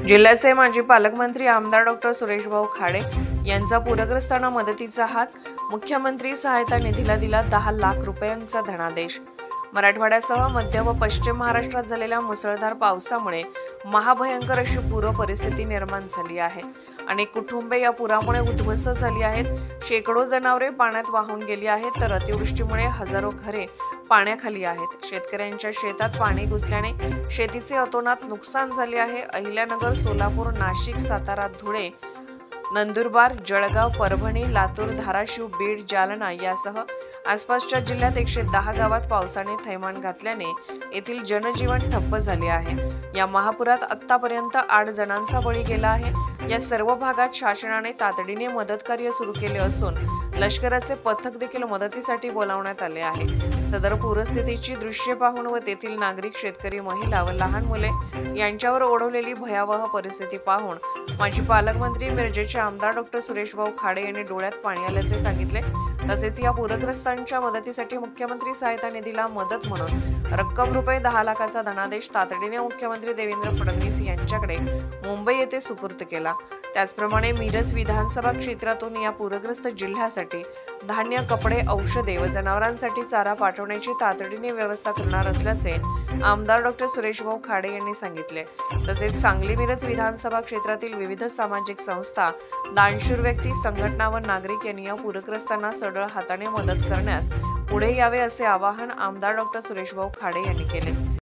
जिल्ह्याचे माजी पालकमंत्री आमदार डॉक्टर सुरेशभाऊ खाडे यांचा पूरग्रस्तांना मदतीचा हात, मुख्यमंत्री सहायता निधीला दिला 10 लाख रुपयांचा धनादेश। मराठवाड्यासह मध्य व पश्चिम महाराष्ट्रात झालेल्या मुसळधार पावसामुळे महाभयंकर अशी पूर परिस्थिती निर्माण झाली आहे। अनेक कुटुंबे या पुरामुळे उद्ध्वस्त झाली आहेत। शेकडो जनावरे पाण्यात वाहून गेली आहेत, तर अतिवृष्टीमुळे हजारो घरे पाण्याखाली आहेत। शेतकऱ्यांच्या शेतात पाणी घुसल्याने शेतीचे अतोनात नुकसान झाले आहे। अहिल्यानगर, सोलापूर, नाशिक, सातारा, धुळे, नंदुरबार, जळगाव, परभणी, लातूर, धाराशिव, बीड, जालना यासह आसपासच्या जिल्ह्यात 110 गावात पावसाने थैमान घातल्याने येथील जनजीवन ठप्प झाले आहे। या महापुरात आतापर्यंत 8 जणांचा बळी गेला आहे। या सर्व भागात शासनाने तातडीने मदत कार्य सुरू केले असून लष्कराचे पथक देखील मदतीसाठी बोलावण्यात आले आहे। सदर पूरस्थितीची दृश्ये पाहून व तेथील नागरिक, शेतकरी, महिला व लहान मुले यांच्यावर ओढवलेली भयावह परिस्थिती पाहून माजी पालकमंत्री मिरजेचे आमदार डॉक्टर सुरेशभाऊ खाडे यांनी डोळ्यात पाणी आल्याचे सांगितले। तसेच या पूरग्रस्तांच्या मदतीसाठी मुख्यमंत्री सहायता निधीला मदत म्हणून रक्कम रुपये 10 लाखाचा धनादेश तातडीने मुख्यमंत्री देवेंद्र फडणवीस यांच्याकडे मुंबई येथे सुपूर्द केला। त्याचप्रमाणे मिरज विधानसभा क्षेत्रातून या पूरग्रस्त जिल्ह्यासाठी धान्य, कपडे, औषधे व जनावरांसाठी चारा पाठवण्याची तातडीने व्यवस्था करणार असल्याचे आमदार डॉक्टर सुरेशभाऊ खाडे यांनी सांगितले। तसेच सांगली, मिरज विधानसभा क्षेत्रातील विविध सामाजिक संस्था, दानशूर व्यक्ती, संघटना व नागरिक यांनी या पूरग्रस्तांना सढळ हाताने मदत करण्यास पुढे यावे असे आवाहन आमदार डॉक्टर सुरेशभाऊ खाडे यांनी केले।